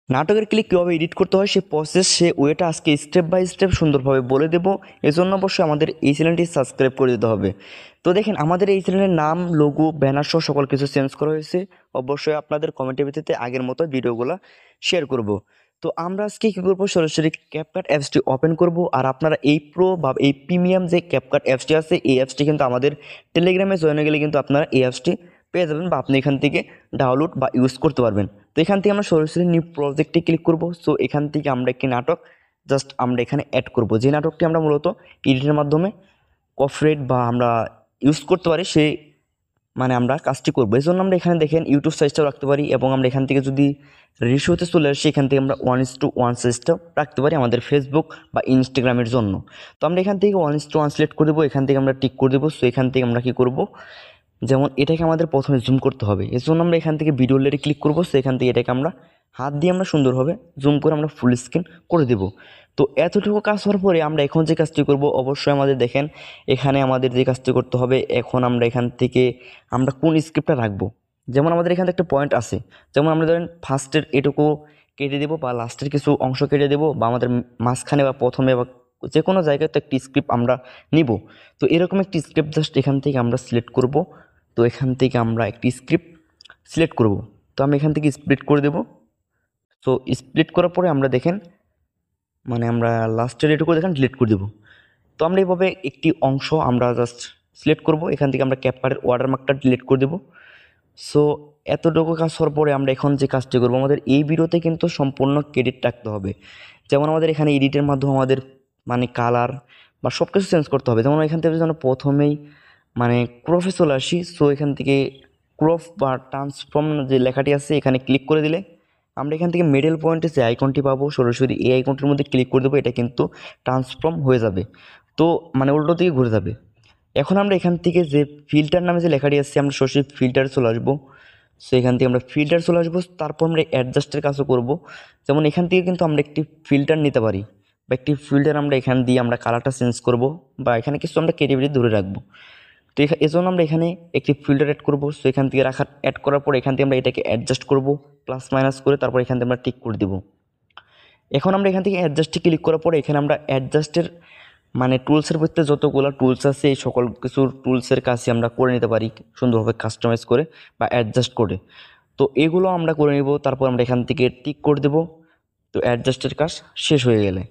নাটকের ক্লিপ কীভাবে এডিট করতে হয় সে প্রসেস সে ওয়েটা আজকে স্টেপ বাই স্টেপ সুন্দরভাবে বলে দেবো। এজন্য অবশ্যই আমাদের এই চ্যানেলটি সাবস্ক্রাইব করে দিতে হবে। তো দেখেন আমাদের এই চ্যানেলের নাম, লোগো, ব্যানার সহ সকল কিছু চেঞ্জ করা হয়েছে। অবশ্যই আপনাদের কমেন্টের ভিত্তিতে আগের মতো ভিডিওগুলো শেয়ার করব। তো আমরা আজকে কী করবো, সরাসরি ক্যাপকাট অ্যাপসটি ওপেন করব। আর আপনারা এই প্রো বা এই প্রিমিয়াম যে ক্যাপকাট অ্যাপসটি আছে এই অ্যাপসটি কিন্তু আমাদের টেলিগ্রামে জয়েন হয়ে গেলে কিন্তু আপনারা এই অ্যাপসটি পেয়ে যাবেন বা আপনি এখান থেকে ডাউনলোড বা ইউজ করতে পারবেন। তো এখান থেকে আমরা সরাসরি নিউ প্রজেক্টে ক্লিক করব। সো এখান থেকে আমরা একটি নাটক জাস্ট আমরা এখানে অ্যাড করব। যে নাটকটি আমরা মূলত এডিটের মাধ্যমে কপিরাইট বা আমরা ইউজ করতে পারি সেই আমরা কাজটি করবো। এই জন্য আমরা এখানে দেখেন ইউটিউব সাইজটাও রাখতে পারি এবং আমরা এখান থেকে যদি রেশিওতে চলে আসি এখান থেকে আমরা 1:1 সাইজটাও রাখতে পারি আমাদের ফেসবুক বা ইনস্টাগ্রামের জন্য। তো আমরা এখান থেকে 1:1 সিলেক্ট করে দেবো, এখান থেকে আমরা টিক করে দেবো। সো এখান থেকে আমরা কী করব, যেমন এটাকে আমাদের প্রথমে জুম করতে হবে। এর জন্য আমরা এখান থেকে ভিডিও লেয়ারে ক্লিক করব। সো এখান থেকে এটাকে আমরা হাত দিয়ে আমরা সুন্দরভাবে জুম করে আমরা ফুল স্ক্রিন করে দেব। তো এতটুকু কাজ হওয়ার পরে আমরা এখন যে কাজটি করব, অবশ্যই আমাদের দেখেন এখানে আমাদের যে কাজটি করতে হবে, এখন আমরা এখান থেকে আমরা কোন স্ক্রিপ্টটা রাখবো। যেমন আমাদের এখানে একটা পয়েন্ট আছে, যেমন আমরা ধরেন ফার্স্টের এটুকু কেটে দেবো বা লাস্টের কিছু অংশ কেটে দেবো বা আমাদের মাঝখানে বা প্রথমে বা যে কোনো জায়গায় তো একটি স্ক্রিপ্ট আমরা নিব। তো এরকম একটি স্ক্রিপ্ট জাস্ট এখান থেকে আমরা সিলেক্ট করব। তো এখান থেকে আমরা একটি স্ক্রিপ্ট সিলেক্ট করব। তো আমি এখান থেকে স্প্লিট করে দেব। তো স্প্লিট করার পরে আমরা দেখেন আমরা লাস্টের এটুকু দেখেন ডিলিট করে দেবো। তো আমরা এইভাবে একটি অংশ আমরা জাস্ট সিলেক্ট করব, এখান থেকে আমরা ক্যাপকাটের ওয়াটারমার্কটা ডিলিট করে দেবো। সো এতটুকু কাজ হওয়ার পরে আমরা এখন যে কাজটি করবো, আমাদের এই ভিডিওতে কিন্তু সম্পূর্ণ ক্রেডিট রাখতে হবে। যেমন আমাদের এখানে এডিটের মাধ্যমে আমাদের কালার বা সব কিছু চেঞ্জ করতে হবে। যেমন এখান থেকে যেন প্রথমেই ক্রপে চলে আসি। সো এখান থেকে ক্রপ বা ট্রান্সফর্ম যে লেখাটি আছে এখানে ক্লিক করে দিলে আমরা এখান থেকে মিডল পয়েন্টে যে আইকনটি পাবো, সরাসরি এই আইকনটির মধ্যে ক্লিক করে দেবো। এটা কিন্তু ট্রান্সফর্ম হয়ে যাবে, তো উল্টো দিকে ঘুরে যাবে। এখন আমরা এখান থেকে যে ফিল্টার নামে যে লেখাটি আছে আমরা সরাসরি ফিল্টারে চলে আসবো। সো এখান থেকে আমরা ফিল্টার চলে আসবো, তারপর আমরা অ্যাডজাস্টের কাজও করব। যেমন এখান থেকে কিন্তু আমরা একটি ফিল্টার নিতে পারি বা একটি ফিল্টার আমরা এখান দিয়ে আমরা কালারটা চেঞ্জ করব বা এখানে কিছু আমরা ক্রিয়েটিভিটি ধরে রাখবো। তো এজন্য আমরা এখানে একটি ফিল্টার অ্যাড করব। সো এখান থেকে অ্যাড করার পর এখান থেকে আমরা এটাকে অ্যাডজাস্ট করব প্লাস মাইনাস করে, তারপর এখান থেকে আমরা টিক করে দেবো। এখন আমরা এখান থেকে অ্যাডজাস্টে ক্লিক করার পরে এখানে আমরা অ্যাডজাস্টের টুলসের ভিতরে যতগুলো টুলস আছে এই সকল কিছু টুলসের কাজই আমরা করে নিতে পারি সুন্দরভাবে কাস্টমাইজ করে বা অ্যাডজাস্ট করে। তো এগুলো আমরা করে নেব, তারপর আমরা এখান থেকে টিক করে দেব। তো অ্যাডজাস্টের কাজ শেষ হয়ে গেলে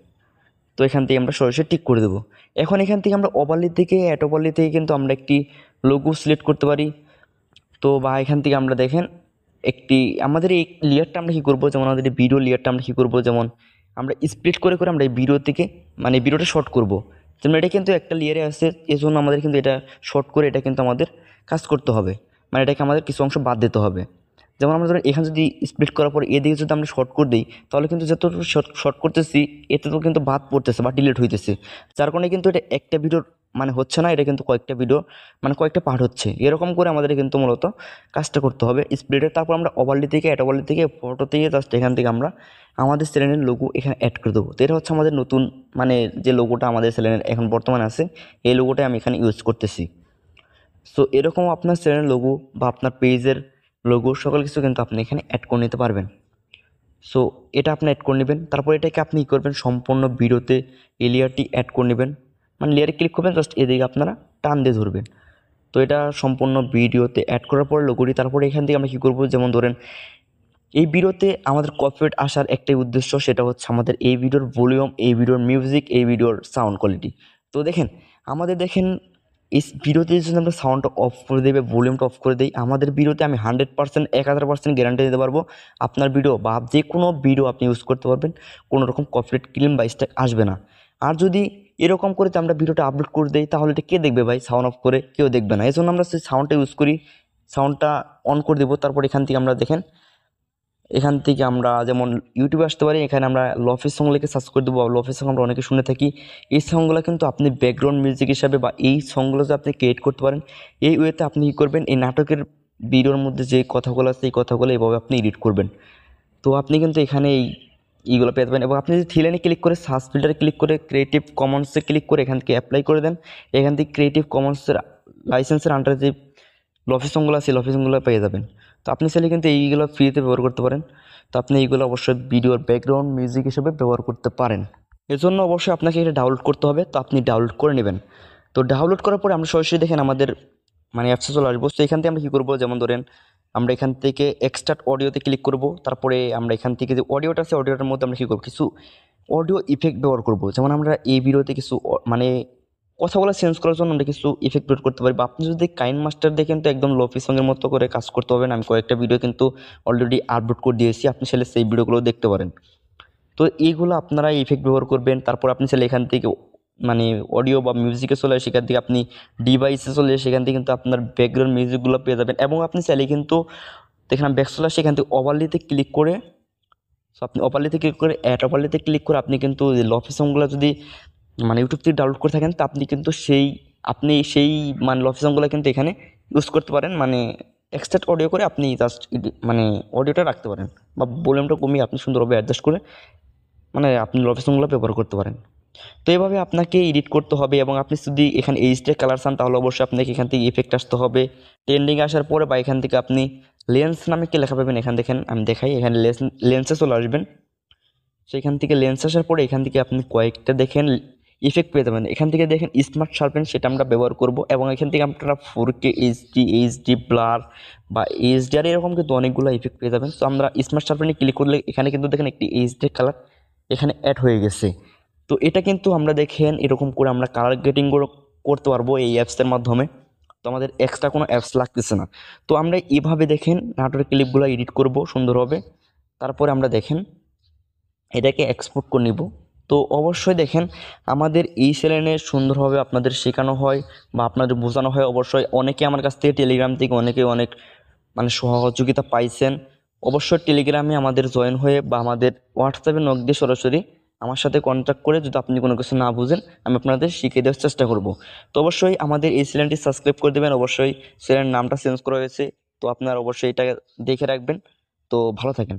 তো এখান থেকে আমরা সরাসরি টিক করে দেবো। এখন এখান থেকে আমরা ওভারলি থেকে অ্যাড ওভারলি থেকে কিন্তু আমরা একটি লোগো সিলেক্ট করতে পারি। তো বা এখান থেকে আমরা দেখেন একটি আমাদের এই লেয়ারটা আমরা কী করবো, যেমন আমাদের এই ভিডিও লেয়ারটা আমরা কী করবো, যেমন আমরা স্প্লিট করে করে আমরা এই ভিডিও থেকে ভিডিওটা শর্ট করব। যেমন এটা কিন্তু একটা লেয়ারে আছে, এজন্য আমাদের কিন্তু এটা শর্ট করে এটা কিন্তু আমাদের কাজ করতে হবে, এটাকে আমাদের কিছু অংশ বাদ দিতে হবে। যেমন আমরা ধরেন এখানে যদি স্প্লিট করার পর এদিকে যদি আমরা শর্ট করে দিই তাহলে কিন্তু যতটুকু শর্ট করতেছি এতে তো কিন্তু বাদ পড়তেছে বা ডিলিট হইতেছে, যার কারণে কিন্তু এটা একটা ভিডিওর হচ্ছে না, এটা কিন্তু কয়েকটা ভিডিও কয়েকটা পার্ট হচ্ছে। এরকম করে আমাদের কিন্তু মূলত কাজটা করতে হবে স্প্লিটের। তারপর আমরা ওভারলি থেকে অ্যাড ওভারলি থেকে ফটো থেকে জাস্ট এখান থেকে আমরা আমাদের চ্যানেলের লোগো এখানে অ্যাড করে দেবো। তো এটা হচ্ছে আমাদের নতুন যে লোগোটা আমাদের চ্যানেলের এখন বর্তমানে আছে এই লোগোটাই আমি এখানে ইউজ করতেছি। সো এরকম আপনার চ্যানেলের লোগো বা আপনার পেজের লোগো সকল কিছু কিন্তু আপনি এখানে অ্যাড করে নিতে পারবেন। সো এটা আপনি অ্যাড করে নেবেন, তারপর এটাকে আপনি কী করবেন, সম্পূর্ণ ভিডিওতে এই লেয়ারটি অ্যাড করে নেবেন। লেয়ারে ক্লিক করবেন, জাস্ট এদিকে আপনারা টান দিয়ে ধরবেন। তো এটা সম্পূর্ণ ভিডিওতে অ্যাড করার পর লোগোটি, তারপরে এখান থেকে আমরা কী করবো, যেমন ধরেন এই ভিডিওতে আমাদের কপিরাইট আসার একটাই উদ্দেশ্য, সেটা হচ্ছে আমাদের এই ভিডিওর ভলিউম, এই ভিডিওর মিউজিক, এই ভিডিওর সাউন্ড কোয়ালিটি। তো দেখেন এই ভিডিওতে যদি আমরা সাউন্ডটা অফ করে দিই বা ভলিউমটা অফ করে দিই, আমাদের ভিডিওতে আমি 100% 1000% গ্যারান্টি দিতে পারবো আপনার ভিডিও বা যে কোনো ভিডিও আপনি ইউজ করতে পারবেন, কোনো রকম কপিরাইট ক্লেম বা স্ট্রাইক আসবে না। আর যদি এরকম করে আমরা ভিডিওটা আপলোড করে দিই তাহলে এটা কে দেখবে ভাই, সাউন্ড অফ করে কেউ দেখবে না। এই জন্য আমরা সেই সাউন্ডটা ইউজ করি, সাউন্ডটা অন করে দেবো। তারপর এখান থেকে আমরা দেখেন এখান থেকে আমরা যেমন ইউটিউবে আসতে পারি, এখানে আমরা লফি সং লিখে সার্চ করে দেবো। লফি সং আমরা অনেকে শুনে থাকি, এই সংগুলো কিন্তু আপনি ব্যাকগ্রাউন্ড মিউজিক হিসাবে বা এই সংগুলো যে আপনি ক্রিয়েট করতে পারেন এই ওয়েতে আপনি কী করবেন, এই নাটকের ভিডিওর মধ্যে যে কথাগুলো আছে এই কথাগুলো এইভাবে আপনি এডিট করবেন। তো আপনি কিন্তু এখানে এইগুলো পেয়ে যাবেন। এবং আপনি যদি থিলেনে ক্লিক করে সার্চ ফিল্টারে ক্লিক করে ক্রিয়েটিভ কমন্সে ক্লিক করে এখান থেকে অ্যাপ্লাই করে দেন, এখান থেকে ক্রিয়েটিভ কমন্সের লাইসেন্সের আন্ডারে যে লফি সংগুলো আছে লফি সংগুলো পেয়ে যাবেন। তো আপনি চাইলে কিন্তু এইগুলো ফ্রিতে ব্যবহার করতে পারেন। তো আপনি এইগুলো অবশ্যই ভিডিওর ব্যাকগ্রাউন্ড মিউজিক হিসেবে ব্যবহার করতে পারেন। এজন্য অবশ্যই আপনাকে এটা ডাউনলোড করতে হবে। তো আপনি ডাউনলোড করে নেবেন। তো ডাউনলোড করার পরে আমরা সরাসরি দেখেন আমাদের মানে অ্যাপসে চলে আসবো। তো এখান থেকে আমরা কী করবো, যেমন ধরেন আমরা এখান থেকে এক্সট্রাক্ট অডিওতে ক্লিক করব। তারপরে আমরা এখান থেকে যে অডিওটা আছে অডিওটার মধ্যে আমরা কী করবো, কিছু অডিও ইফেক্ট ব্যবহার করব। যেমন আমরা এই ভিডিওতে কিছু মানে কথাগুলো চেঞ্জ করার জন্য আমরা কিছু ইফেক্ট ব্যবহার করতে পারি। বা আপনি যদি কাইন মাস্টার দেখেন তো একদম লোফি সঙ্গের মতো করে কাজ করতে হবে না। আমি কয়েকটা ভিডিও কিন্তু অলরেডি আপলোড করে দিয়েছি, আপনি চাইলে সেই ভিডিওগুলো দেখতে পারেন। তো এইগুলো আপনারা ইফেক্ট ব্যবহার করবেন। তারপর আপনি চাইলে এখান থেকে মানে অডিও বা মিউজিকে চলে আসে, সেখান থেকে আপনি ডিভাইসে চলে আসে, সেখান থেকে কিন্তু আপনার ব্যাকগ্রাউন্ড মিউজিকগুলো পেয়ে যাবেন। এবং আপনি চাইলে কিন্তু দেখেন ব্যাক চলে আসে, এখান থেকে ওভারলিতে ক্লিক করে, সো আপনি ওভারলিতে ক্লিক করে অ্যাড ওভারলিতে ক্লিক করে আপনি কিন্তু লফি সংগুলো যদি মানে ইউটিউব থেকে ডাউনলোড করে থাকেন, তো আপনি সেই মানে লফি সংগুলো কিন্তু এখানে ইউজ করতে পারেন। মানে এক্সট্রাক্ট অডিও করে আপনি জাস্ট মানে অডিওটা রাখতে পারেন, বা ভলিউমটা কমিয়ে আপনি সুন্দরভাবে অ্যাডজাস্ট করে মানে আপনি লফি সংগুলো ব্যবহার করতে পারেন। তো এভাবে আপনাকে এডিট করতে হবে। এবং আপনি যদি এখানে এইচডি কালার চান তাহলে অবশ্যই আপনাকে এখান থেকে ইফেক্ট আসতে হবে। ট্রেন্ডিং আসার পরে বা এখান থেকে আপনি লেন্স নামে কি লেখা পাবেন, এখান দেখেন আমি দেখাই, এখানে লেন্সে চলে আসবেন। সেখান থেকে লেন্স আসার পরে এখান থেকে আপনি কয়েকটা দেখেন ইফেক্ট পেয়ে যাবেন। এখান থেকে দেখেন স্মার্ট শার্পেন, সেটা আমরা ব্যবহার করব। এবং এখান থেকে আপনারা 4K এইচডি ব্লার বা এইচডিআর এরকম কিন্তু অনেকগুলো ইফেক্ট পেয়ে যাবেন। তো আমরা স্মার্ট শার্পেনে ক্লিক করলে এখানে কিন্তু দেখেন একটি এইচডি কালার এখানে অ্যাড হয়ে গেছে। তো এটা কিন্তু আমরা দেখেন এরকম করে আমরা কালার গ্রেডিং করতে পারবো এই অ্যাপসের মাধ্যমে। তো আমাদের এক্সট্রা কোনো অ্যাপস লাগতেছে না। তো আমরা এইভাবে দেখেন নাটোরের ক্লিপগুলো এডিট করব সুন্দরভাবে। তারপরে আমরা দেখেন এটাকে এক্সপোর্ট করে নিব। তো অবশ্যই দেখেন আমাদের এই চ্যানেলে সুন্দরভাবে আপনাদের শেখানো হয় বা আপনাদের বোঝানো হয়। অবশ্যই অনেকে আমার কাছ থেকে টেলিগ্রাম থেকে অনেক মানে সহযোগিতা পাইছেন। অবশ্যই টেলিগ্রামে আমাদের জয়েন হয়ে বা আমাদের হোয়াটসঅ্যাপে নক দিয়ে সরাসরি আমার সাথে কন্ট্যাক্ট করে যদি আপনি কোনো কিছু না বুঝেন আমি আপনাদের শিখিয়ে দেওয়ার চেষ্টা করব। তো অবশ্যই আমাদের এই চ্যানেলটি সাবস্ক্রাইব করে দেবেন। অবশ্যই চ্যানেলের নামটা চেঞ্জ করা হয়েছে, তো আপনারা অবশ্যই এটা দেখে রাখবেন। তো ভালো থাকেন।